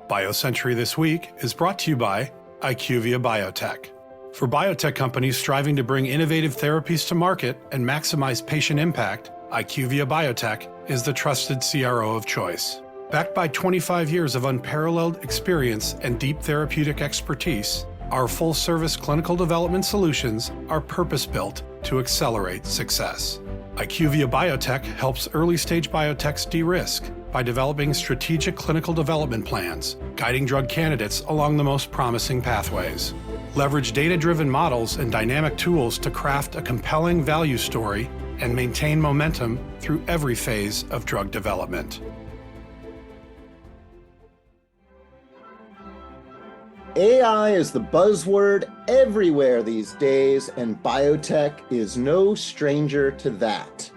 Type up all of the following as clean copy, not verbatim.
BioCentury This Week is brought to you by IQVIA Biotech. For biotech companies striving to bring innovative therapies to market and maximize patient impact, IQVIA Biotech is the trusted CRO of choice. Backed by 25 years of unparalleled experience and deep therapeutic expertise, our full-service clinical development solutions are purpose-built to accelerate success. IQVIA Biotech helps early-stage biotechs de-risk by developing strategic clinical development plans, guiding drug candidates along the most promising pathways. Leverage data-driven models and dynamic tools to craft a compelling value story and maintain momentum through every phase of drug development. AI is the buzzword everywhere these days, and biotech is no stranger to that.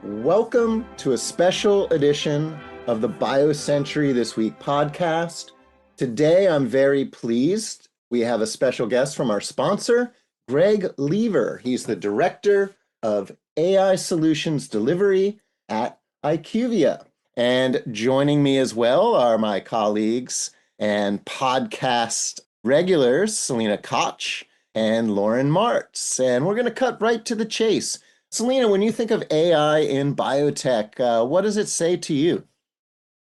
Welcome to a special edition of the BioCentury This Week podcast. Today, I'm very pleased. We have a special guest from our sponsor, Greg Lever. He's the Director of AI Solutions Delivery at IQVIA. And joining me as well are my colleagues and podcast regulars, Selena Koch and Lauren Martz. And we're going to cut right to the chase. Selena, when you think of AI in biotech, what does it say to you?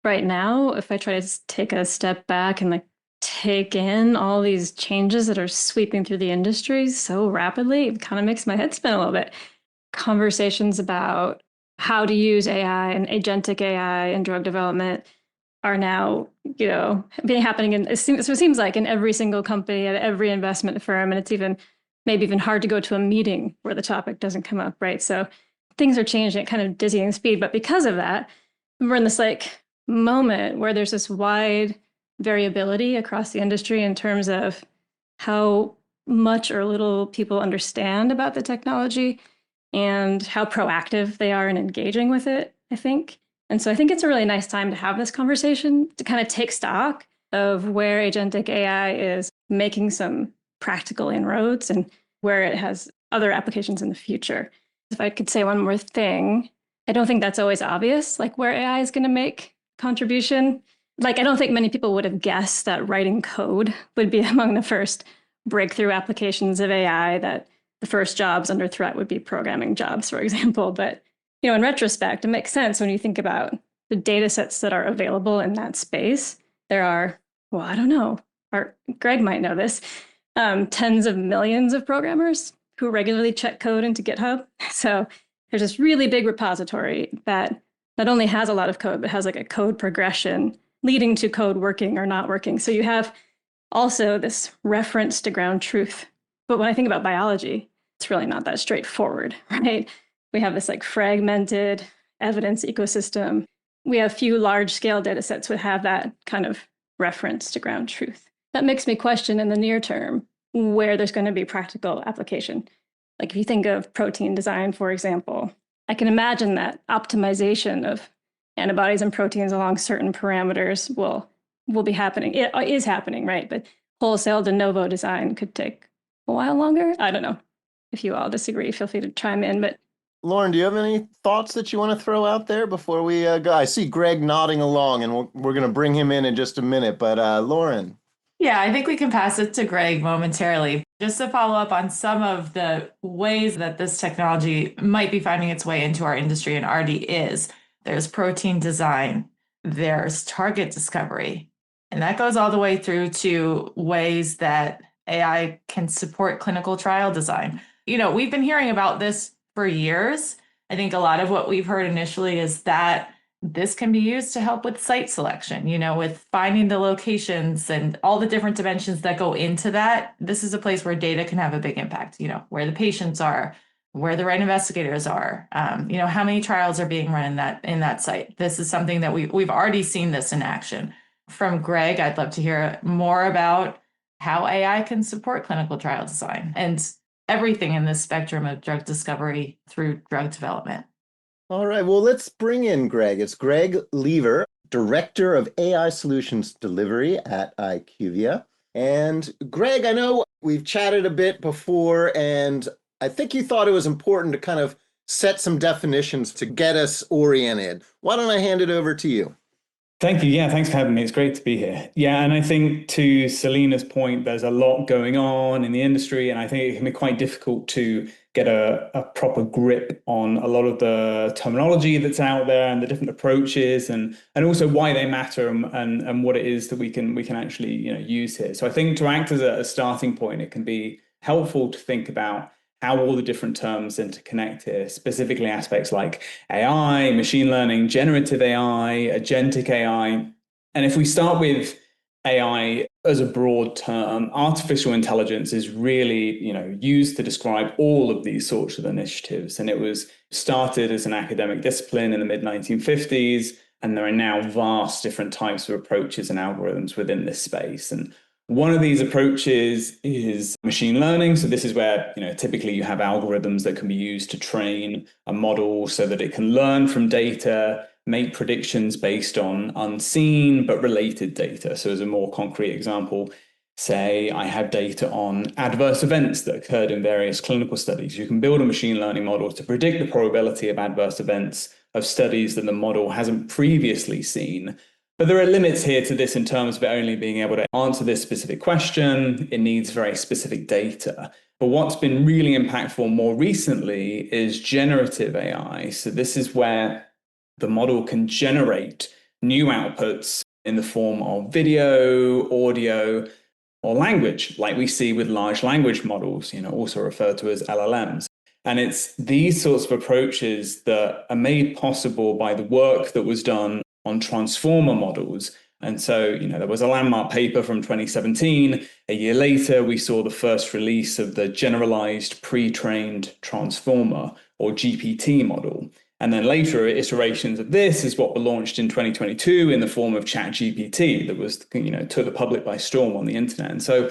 Right now, if I try to take a step back and take in all these changes that are sweeping through the industry so rapidly, it kind of makes my head spin a little bit. Conversations about how to use AI and agentic AI in drug development are now, being happening in, so it seems like in every single company at every investment firm, and it's maybe even hard to go to a meeting where the topic doesn't come up, right? So things are changing at kind of dizzying speed, but because of that, we're in this moment where there's this wide variability across the industry in terms of how much or little people understand about the technology and how proactive they are in engaging with it, I think. And so I think it's a really nice time to have this conversation to kind of take stock of where agentic AI is making some practical inroads and where it has other applications in the future. If I could say one more thing, I don't think that's always obvious, where AI is going to make contribution. I don't think many people would have guessed that writing code would be among the first breakthrough applications of AI, that the first jobs under threat would be programming jobs, for example. But in retrospect, it makes sense when you think about the data sets that are available in that space. There are, I don't know, Greg might know this, tens of millions of programmers who regularly check code into GitHub. So there's this really big repository that not only has a lot of code, but has a code progression leading to code working or not working. So you have also this reference to ground truth. But when I think about biology, it's really not that straightforward, right? We have this fragmented evidence ecosystem. We have few large-scale data sets that have that kind of reference to ground truth. That makes me question in the near term where there's going to be practical application. If you think of protein design, for example, I can imagine that optimization of antibodies and proteins along certain parameters will be happening. It is happening, right? But wholesale de novo design could take a while longer. I don't know. If you all disagree, feel free to chime in. But Lauren, do you have any thoughts that you want to throw out there before we go? I see Greg nodding along, and we're going to bring him in just a minute. But Lauren. Yeah, I think we can pass it to Greg momentarily. Just to follow up on some of the ways that this technology might be finding its way into our industry and already is. There's protein design, there's target discovery, and that goes all the way through to ways that AI can support clinical trial design. We've been hearing about this for years. I think a lot of what we've heard initially is that this can be used to help with site selection, with finding the locations and all the different dimensions that go into that. This is a place where data can have a big impact, where the patients are, where the right investigators are, how many trials are being run in that site. This is something that we've already seen this in action. From Greg, I'd love to hear more about how AI can support clinical trial design and everything in this spectrum of drug discovery through drug development. All right, well, let's bring in Greg. It's Greg Lever, Director of AI Solutions Delivery at IQVIA. And Greg, I know we've chatted a bit before, and I think you thought it was important to kind of set some definitions to get us oriented. Why don't I hand it over to you? Thank you. Yeah, thanks for having me. It's great to be here. Yeah, and I think to Selena's point, there's a lot going on in the industry, and I think it can be quite difficult to get a proper grip on a lot of the terminology that's out there and the different approaches and also why they matter and what it is that we can actually use here. So I think to act as a starting point, it can be helpful to think about how all the different terms interconnect here, specifically aspects like AI, machine learning, generative AI, agentic AI. And if we start with AI as a broad term, artificial intelligence is really, used to describe all of these sorts of initiatives. And it was started as an academic discipline in the mid 1950s, and there are now vast different types of approaches and algorithms within this space. And one of these approaches is machine learning. So this is where, typically you have algorithms that can be used to train a model so that it can learn from data, make predictions based on unseen but related data. So as a more concrete example, say I have data on adverse events that occurred in various clinical studies. You can build a machine learning model to predict the probability of adverse events of studies that the model hasn't previously seen. But there are limits here to this in terms of it only being able to answer this specific question. It needs very specific data. But what's been really impactful more recently is generative AI. So this is where the model can generate new outputs in the form of video, audio, or language, like we see with large language models, also referred to as LLMs. And it's these sorts of approaches that are made possible by the work that was done on transformer models. And so, there was a landmark paper from 2017. A year later, we saw the first release of the generalized pre-trained transformer or GPT model. And then later iterations of this is what were launched in 2022 in the form of ChatGPT that was, took the public by storm on the internet. And so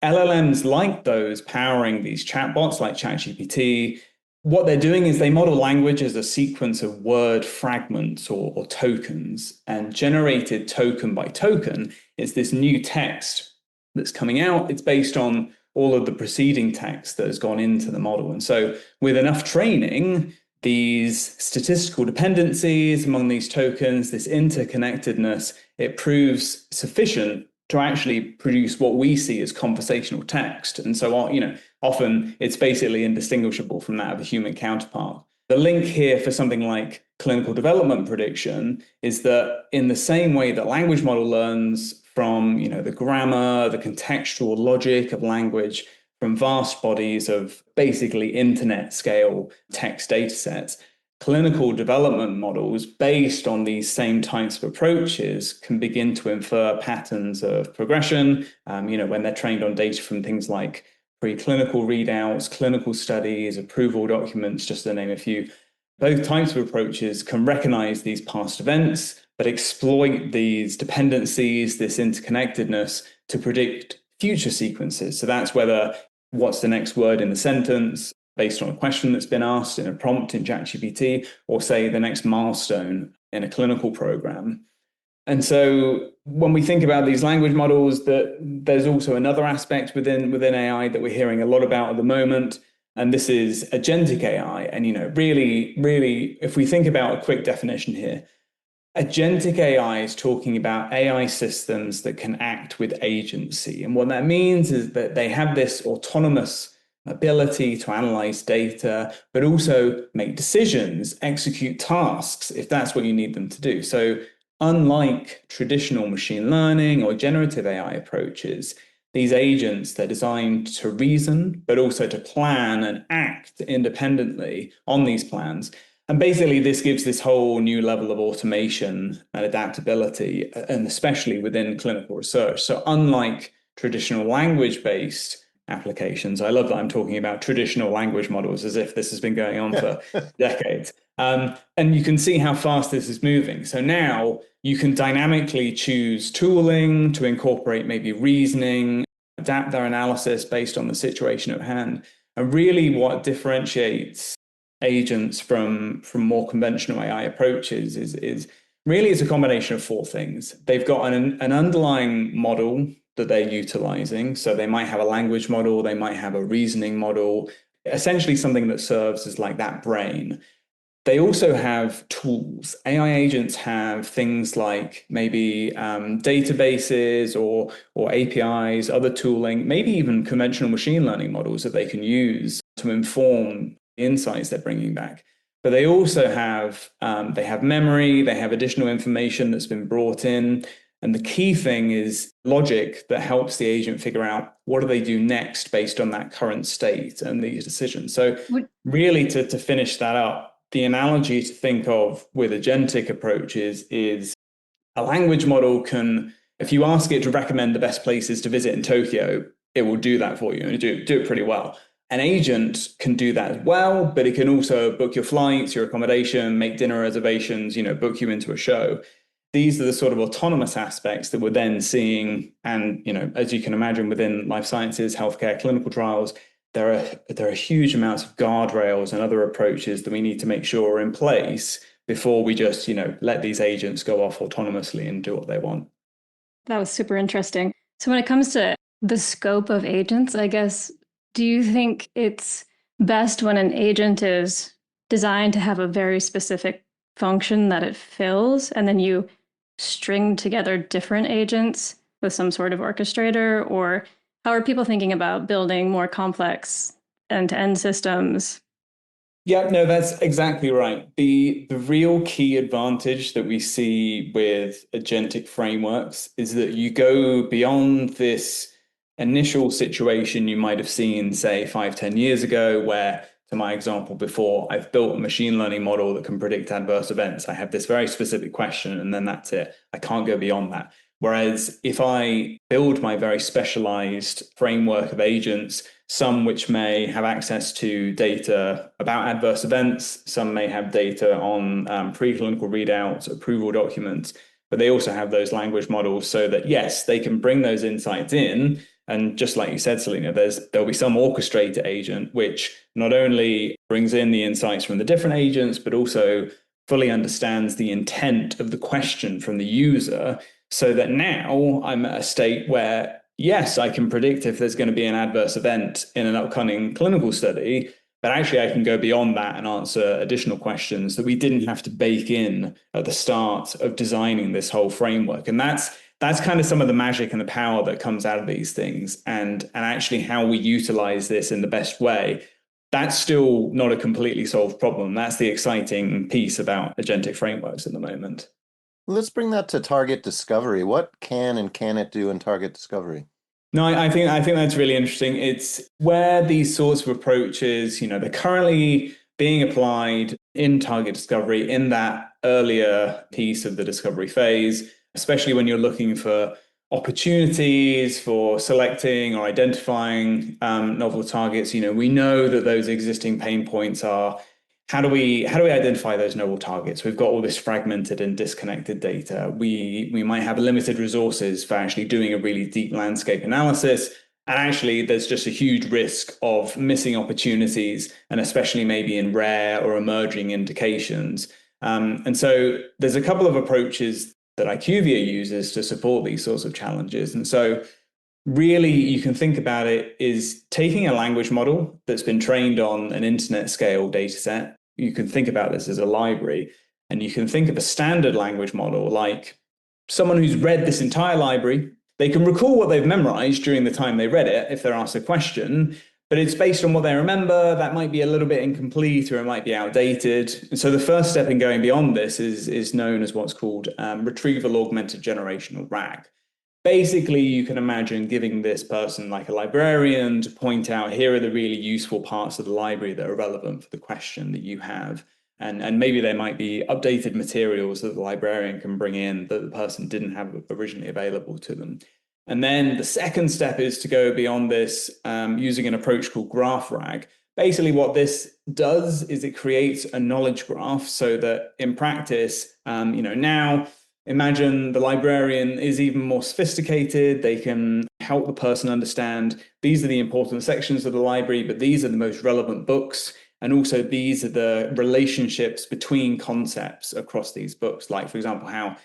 LLMs like those powering these chatbots like ChatGPT, what they're doing is they model language as a sequence of word fragments or tokens, and generated token by token is this new text that's coming out. It's based on all of the preceding text that has gone into the model. And so with enough training, these statistical dependencies among these tokens, this interconnectedness, it proves sufficient to actually produce what we see as conversational text. And so, often it's basically indistinguishable from that of a human counterpart. The link here for something like clinical development prediction is that in the same way that language model learns from, the grammar, the contextual logic of language, from vast bodies of basically internet scale text data sets, clinical development models based on these same types of approaches can begin to infer patterns of progression, when they're trained on data from things like preclinical readouts, clinical studies, approval documents, just to name a few. Both types of approaches can recognize these past events, but exploit these dependencies, this interconnectedness to predict future sequences. So that's whether what's the next word in the sentence based on a question that's been asked in a prompt in ChatGPT, or say the next milestone in a clinical program. And so when we think about these language models, that there's also another aspect within AI that we're hearing a lot about at the moment, and this is agentic AI. And really, if we think about a quick definition here, agentic AI is talking about AI systems that can act with agency. And what that means is that they have this autonomous ability to analyze data, but also make decisions, execute tasks, if that's what you need them to do. So unlike traditional machine learning or generative AI approaches, these agents, they're designed to reason, but also to plan and act independently on these plans. And basically, this gives this whole new level of automation and adaptability, and especially within clinical research. So unlike traditional language-based applications, I love that I'm talking about traditional language models as if this has been going on for decades. And you can see how fast this is moving. So now you can dynamically choose tooling to incorporate maybe reasoning, adapt their analysis based on the situation at hand. And really what differentiates agents from more conventional AI approaches is really it's a combination of four things. They've got an underlying model that they're utilizing. So they might have a language model, they might have a reasoning model, essentially something that serves as like that brain. They also have tools. AI agents have things like maybe databases or APIs, other tooling, maybe even conventional machine learning models that they can use to inform the insights they're bringing back. But they also have memory, they have additional information that's been brought in. And the key thing is logic that helps the agent figure out what do they do next based on that current state and these decisions. So really to finish that up, the analogy to think of with agentic approaches is a language model can, if you ask it to recommend the best places to visit in Tokyo, it will do that for you and do it pretty well. An agent can do that as well, but it can also book your flights, your accommodation, make dinner reservations, book you into a show. These are the sort of autonomous aspects that we're then seeing. And, as you can imagine, within life sciences, healthcare, clinical trials, there are huge amounts of guardrails and other approaches that we need to make sure are in place before we just, let these agents go off autonomously and do what they want. That was super interesting. So when it comes to the scope of agents, I guess, do you think it's best when an agent is designed to have a very specific function that it fills, and then you string together different agents with some sort of orchestrator? Or how are people thinking about building more complex end-to-end systems? Yeah, no, that's exactly right. The real key advantage that we see with agentic frameworks is that you go beyond this initial situation you might have seen, say, 5-10 years ago, where, to my example before, I've built a machine learning model that can predict adverse events. I have this very specific question, and then that's it. I can't go beyond that. Whereas if I build my very specialized framework of agents, some which may have access to data about adverse events, some may have data on preclinical readouts, approval documents, but they also have those language models so that, yes, they can bring those insights in. And just like you said, Selena, there'll be some orchestrator agent which not only brings in the insights from the different agents, but also fully understands the intent of the question from the user, so that now I'm at a state where, yes, I can predict if there's going to be an adverse event in an upcoming clinical study, but actually I can go beyond that and answer additional questions that we didn't have to bake in at the start of designing this whole framework. And that's kind of some of the magic and the power that comes out of these things, and actually how we utilize this in the best way. That's still not a completely solved problem. That's the exciting piece about agentic frameworks at the moment. Let's bring that to target discovery. What can and can it do in target discovery? No, I think that's really interesting. It's where these sorts of approaches, they're currently being applied in target discovery in that earlier piece of the discovery phase, especially when you're looking for opportunities for selecting or identifying novel targets. We know that those existing pain points are how do we identify those novel targets? We've got all this fragmented and disconnected data. We might have limited resources for actually doing a really deep landscape analysis. And actually, there's just a huge risk of missing opportunities, and especially maybe in rare or emerging indications. And so there's a couple of approaches that IQVIA uses to support these sorts of challenges. And so really, you can think about it is taking a language model that's been trained on an internet scale data set. You can think about this as a library, and you can think of a standard language model like someone who's read this entire library. They can recall what they've memorized during the time they read it if they're asked a question, but it's based on what they remember. That might be a little bit incomplete, or it might be outdated. And so the first step in going beyond this is known as what's called retrieval augmented generation, or RAG. Basically, you can imagine giving this person like a librarian to point out, here are the really useful parts of the library that are relevant for the question that you have. And maybe there might be updated materials that the librarian can bring in that the person didn't have originally available to them. And then the second step is to go beyond this using an approach called graph RAG. Basically, what this does is it creates a knowledge graph so that in practice, now imagine the librarian is even more sophisticated. They can help the person understand these are the important sections of the library, but these are the most relevant books. And also these are the relationships between concepts across these books. Like, for example, how,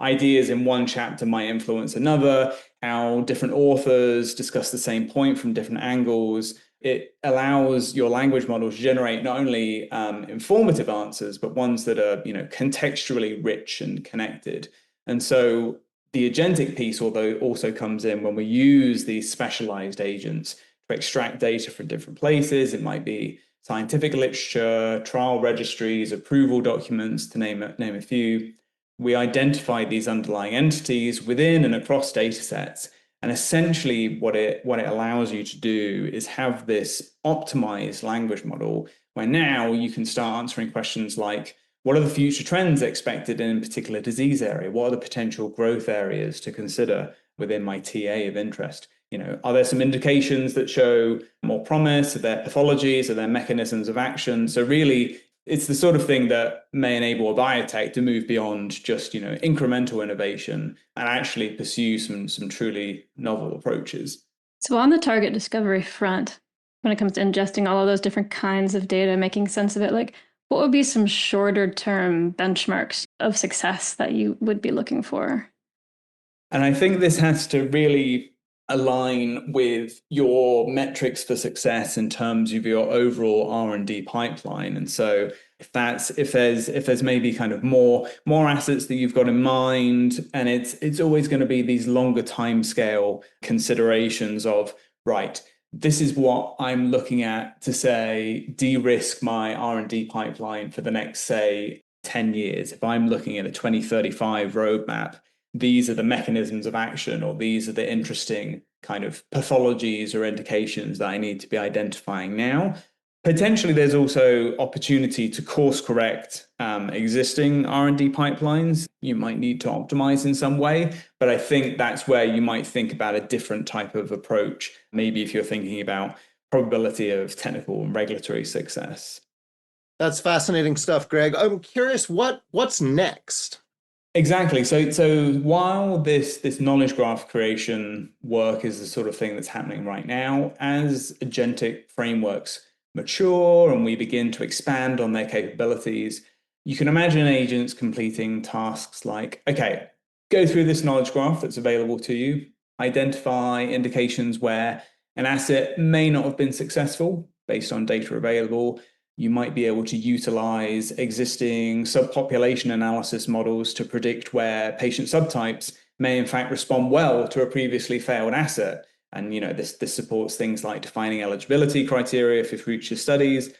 ideas in one chapter might influence another, how different authors discuss the same point from different angles. it allows your language model to generate not only informative answers, but ones that are, contextually rich and connected. And so the agentic piece, although also comes in when we use these specialized agents to extract data from different places. It might be scientific literature, trial registries, approval documents, to name a few. We identify these underlying entities within and across data sets. And essentially what it allows you to do is have this optimized language model where now you can start answering questions like, what are the future trends expected in a particular disease area? What are the potential growth areas to consider within my TA of interest? Are there some indications that show more promise? Are there pathologies? Are there mechanisms of action? So really, it's the sort of thing that may enable a biotech to move beyond just, incremental innovation and actually pursue some truly novel approaches. So on the target discovery front, when it comes to ingesting all of those different kinds of data, making sense of it, like what would be some shorter term benchmarks of success that you would be looking for? And I think this has to really align with your metrics for success in terms of your overall R&D pipeline. And so if there's maybe kind of more assets that you've got in mind, and it's always going to be these longer timescale considerations of, right, this is what I'm looking at to say de-risk my R&D pipeline for the next, say, 10 years. If I'm looking at a 2035 roadmap, these are the mechanisms of action, or these are the interesting kind of pathologies or indications that I need to be identifying now. Potentially, there's also opportunity to course correct existing R&D pipelines. You might need to optimize in some way, but I think that's where you might think about a different type of approach. Maybe if you're thinking about probability of technical and regulatory success. That's fascinating stuff, Greg. I'm curious, what's next? Exactly. So while this knowledge graph creation work is the sort of thing that's happening right now, as agentic frameworks mature and we begin to expand on their capabilities, you can imagine agents completing tasks like, okay, go through this knowledge graph that's available to you, identify indications where an asset may not have been successful based on data available. You might be able to utilize existing subpopulation analysis models to predict where patient subtypes may in fact respond well to a previously failed asset. And this supports things like defining eligibility criteria for future studies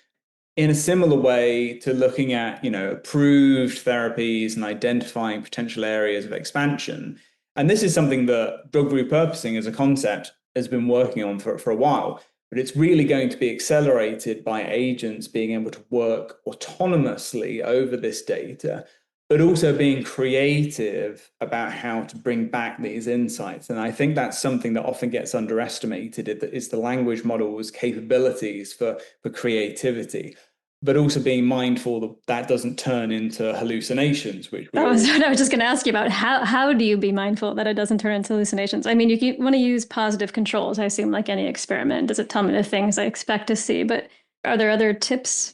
in a similar way to looking at approved therapies and identifying potential areas of expansion. And this is something that drug repurposing as a concept has been working on for a while. But it's really going to be accelerated by agents being able to work autonomously over this data, but also being creative about how to bring back these insights. And I think that's something that often gets underestimated, is the language model's capabilities for creativity, but also being mindful that doesn't turn into hallucinations, which that was what I was just going to ask you about. How do you be mindful that it doesn't turn into hallucinations? I mean, you want to use positive controls, I assume, like any experiment. Does it tell me the things I expect to see? But are there other tips?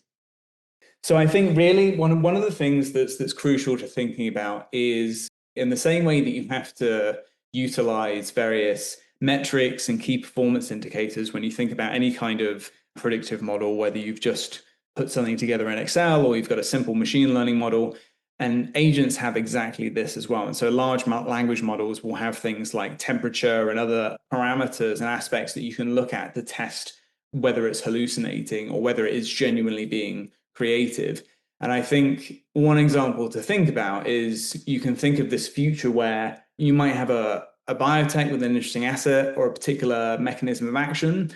So I think really one of the things that's crucial to thinking about is, in the same way that you have to utilize various metrics and key performance indicators when you think about any kind of predictive model, whether you've just put something together in Excel or you've got a simple machine learning model, and agents have exactly this as well. And so large language models will have things like temperature and other parameters and aspects that you can look at to test whether it's hallucinating or whether it is genuinely being creative. And I think one example to think about is you can think of this future where you might have a biotech with an interesting asset or a particular mechanism of action.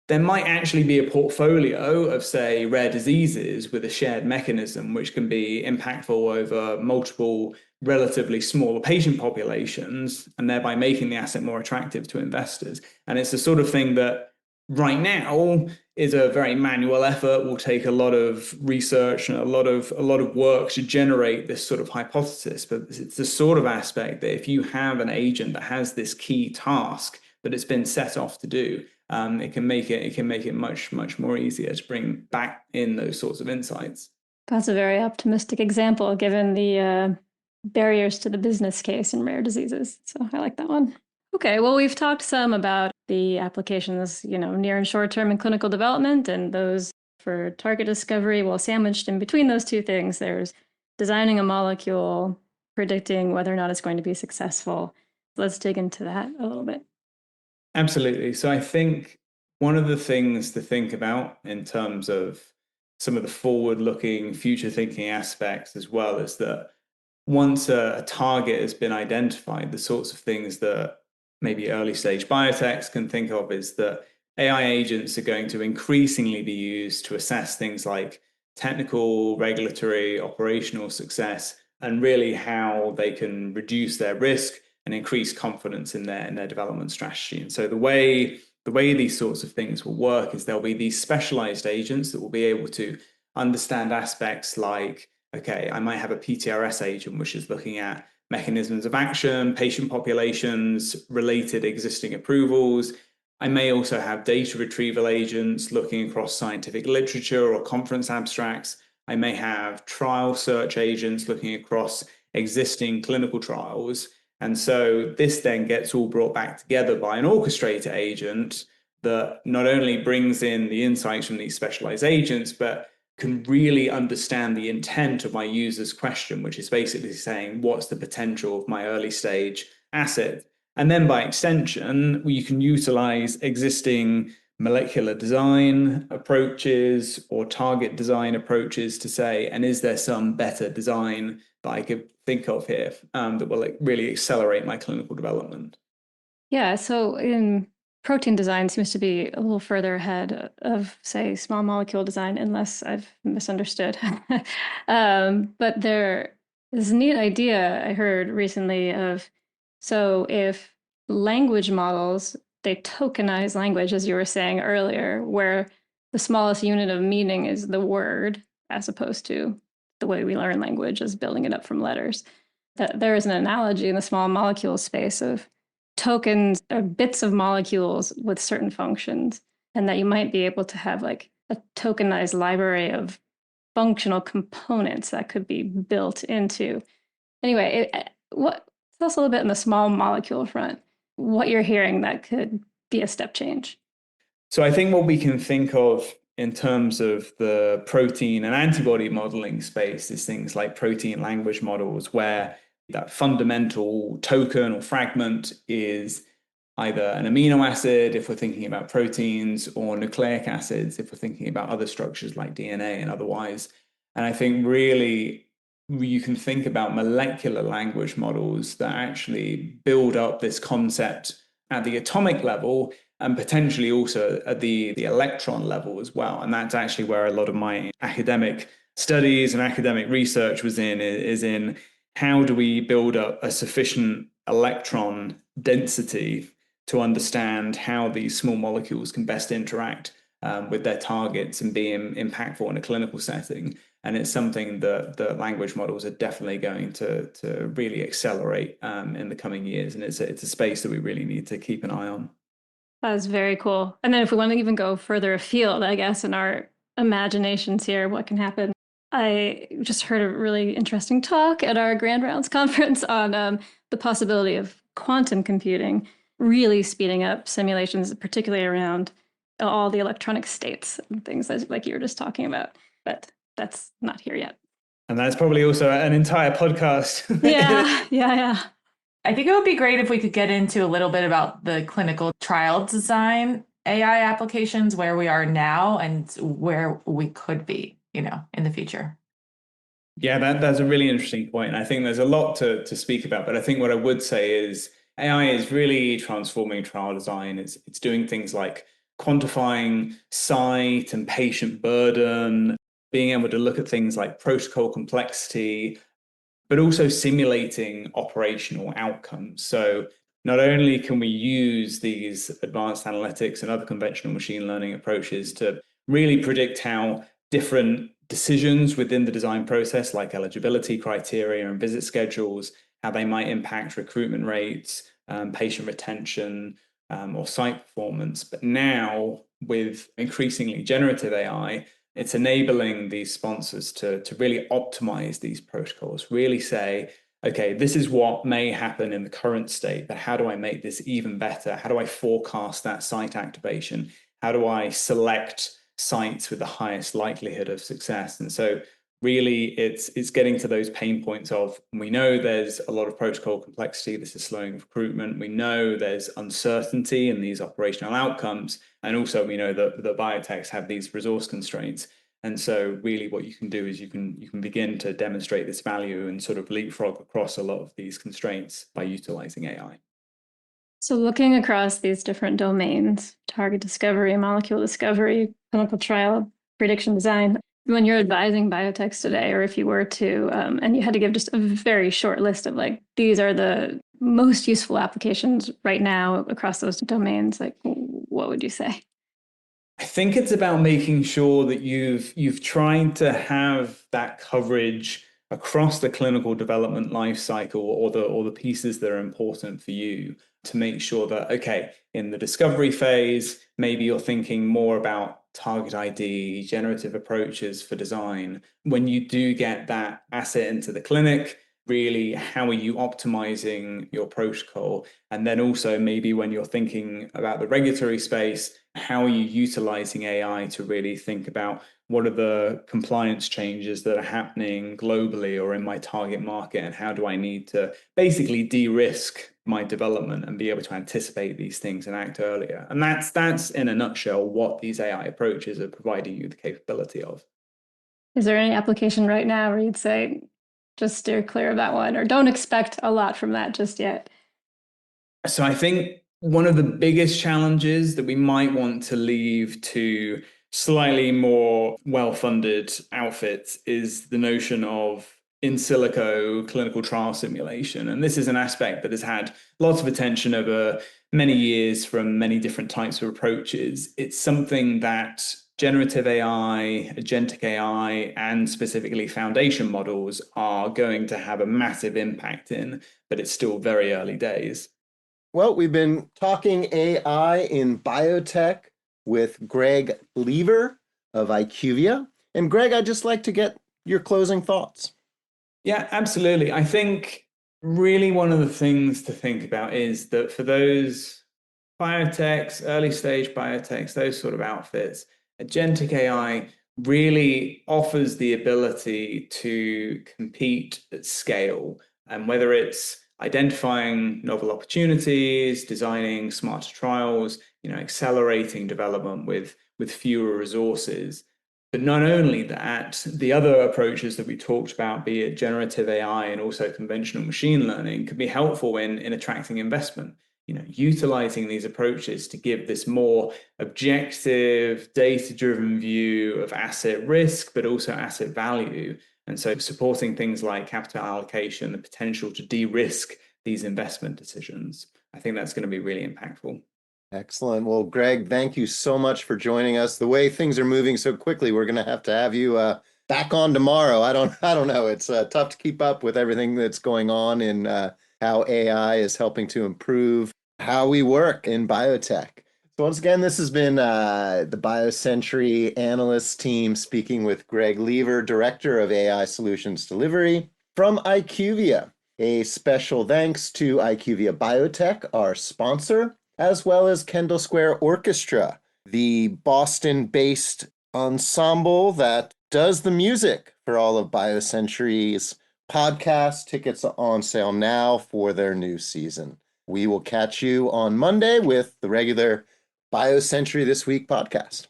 There might actually be a portfolio of, say, rare diseases with a shared mechanism, which can be impactful over multiple relatively smaller patient populations, and thereby making the asset more attractive to investors. And it's the sort of thing that right now is a very manual effort, will take a lot of research and a lot of work to generate this sort of hypothesis. But it's the sort of aspect that if you have an agent that has this key task that it's been set off to do, it can make it much more easier to bring back in those sorts of insights. That's a very optimistic example, given the barriers to the business case in rare diseases. So I like that one. Okay, well, we've talked some about the applications, near and short term in clinical development, and those for target discovery. Well, sandwiched in between those two things, there's designing a molecule, predicting whether or not it's going to be successful. Let's dig into that a little bit. Absolutely. So I think one of the things to think about in terms of some of the forward-looking, future-thinking aspects as well is that once a target has been identified, the sorts of things that maybe early-stage biotechs can think of is that AI agents are going to increasingly be used to assess things like technical, regulatory, operational success, and really how they can reduce their risk and increase confidence in their development strategy. And so the way these sorts of things will work is there'll be these specialized agents that will be able to understand aspects like, okay, I might have a PTRS agent, which is looking at mechanisms of action, patient populations, related existing approvals. I may also have data retrieval agents looking across scientific literature or conference abstracts. I may have trial search agents looking across existing clinical trials. And so this then gets all brought back together by an orchestrator agent that not only brings in the insights from these specialized agents, but can really understand the intent of my user's question, which is basically saying, what's the potential of my early stage asset? And then by extension, you can utilize existing molecular design approaches or target design approaches to say, and is there some better design that I could think of here that will really accelerate my clinical development? Yeah, so in protein design seems to be a little further ahead of, say, small molecule design, unless I've misunderstood. But there is a neat idea I heard recently of, so if language models, they tokenize language, as you were saying earlier, where the smallest unit of meaning is the word, as opposed to the way we learn language is building it up from letters. That there is an analogy in the small molecule space of tokens or bits of molecules with certain functions, and that you might be able to have like a tokenized library of functional components that could be built into. Anyway, what tell us a little bit in the small molecule front, what you're hearing that could be a step change. So I think what we can think of in terms of the protein and antibody modeling space is things like protein language models, where that fundamental token or fragment is either an amino acid if we're thinking about proteins, or nucleic acids if we're thinking about other structures like DNA and otherwise. And I think really you can think about molecular language models that actually build up this concept at the atomic level and potentially also at the electron level as well. And that's actually where a lot of my academic studies and academic research is in how do we build up a sufficient electron density to understand how these small molecules can best interact with their targets and be impactful in a clinical setting. And it's something that the language models are definitely going to really accelerate in the coming years. And it's a space that we really need to keep an eye on. That's very cool. And then if we want to even go further afield, I guess, in our imaginations here, what can happen? I just heard a really interesting talk at our Grand Rounds conference on the possibility of quantum computing really speeding up simulations, particularly around all the electronic states and things like you were just talking about. But that's not here yet. And that's probably also an entire podcast. Yeah. I think it would be great if we could get into a little bit about the clinical trial design AI applications, where we are now and where we could be, in the future. Yeah, that's a really interesting point. And I think there's a lot to speak about. But I think what I would say is AI is really transforming trial design. It's doing things like quantifying site and patient burden, being able to look at things like protocol complexity, but also simulating operational outcomes. So not only can we use these advanced analytics and other conventional machine learning approaches to really predict how different decisions within the design process, like eligibility criteria and visit schedules, how they might impact recruitment rates, patient retention, or site performance. But now, with increasingly generative AI, it's enabling these sponsors to really optimize these protocols, really say, okay, this is what may happen in the current state, but how do I make this even better? How do I forecast that site activation? How do I select sites with the highest likelihood of success? And so really it's getting to those pain points of, we know there's a lot of protocol complexity, this is slowing recruitment, we know there's uncertainty in these operational outcomes, and also we know that the biotechs have these resource constraints. And so really what you can do is you can begin to demonstrate this value and sort of leapfrog across a lot of these constraints by utilizing AI. So looking across these different domains, target discovery, molecule discovery, clinical trial, prediction design, when you're advising biotechs today, or if you were to, and you had to give just a very short list of like, these are the most useful applications right now across those domains, like what would you say? I think it's about making sure that you've tried to have that coverage across the clinical development life cycle, or the pieces that are important for you, to make sure that, okay, in the discovery phase, maybe you're thinking more about target ID, generative approaches for design. When you do get that asset into the clinic, really, how are you optimizing your protocol? And then also maybe when you're thinking about the regulatory space, how are you utilizing AI to really think about what are the compliance changes that are happening globally or in my target market, and how do I need to basically de-risk my development and be able to anticipate these things and act earlier? And that's in a nutshell what these AI approaches are providing you the capability of. Is there any application right now where you'd say, just steer clear of that one, or don't expect a lot from that just yet? So I think one of the biggest challenges that we might want to leave to slightly more well-funded outfits is the notion of in silico clinical trial simulation. And this is an aspect that has had lots of attention over many years from many different types of approaches. It's something that generative AI, agentic AI, and specifically foundation models are going to have a massive impact in, but it's still very early days. Well, we've been talking AI in biotech with Greg Lever of IQVIA. And Greg, I'd just like to get your closing thoughts. Yeah, absolutely. I think really one of the things to think about is that for those biotechs, early stage biotechs, those sort of outfits, agentic AI really offers the ability to compete at scale. And whether it's identifying novel opportunities, designing smarter trials, accelerating development with fewer resources. But not only that, the other approaches that we talked about, be it generative AI and also conventional machine learning, can be helpful in attracting investment. Utilizing these approaches to give this more objective, data-driven view of asset risk, but also asset value. And so supporting things like capital allocation, the potential to de-risk these investment decisions, I think that's going to be really impactful. Excellent. Well, Greg, thank you so much for joining us. The way things are moving so quickly, we're going to have you back on tomorrow. I don't know. It's tough to keep up with everything that's going on in how AI is helping to improve how we work in biotech. So once again, this has been the BioCentury analyst team speaking with Greg Lever, Director of AI Solutions Delivery from IQVIA. A special thanks to IQVIA Biotech, our sponsor, as well as Kendall Square Orchestra, the Boston-based ensemble that does the music for all of BioCentury's podcasts. Tickets are on sale now for their new season. We will catch you on Monday with the regular BioCentury This Week podcast.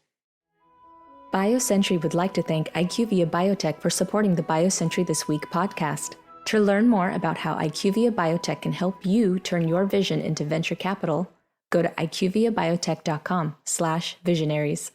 BioCentury would like to thank IQVIA Biotech for supporting the BioCentury This Week podcast. To learn more about how IQVIA Biotech can help you turn your vision into venture capital, go to IQVIAbiotech.com/visionaries.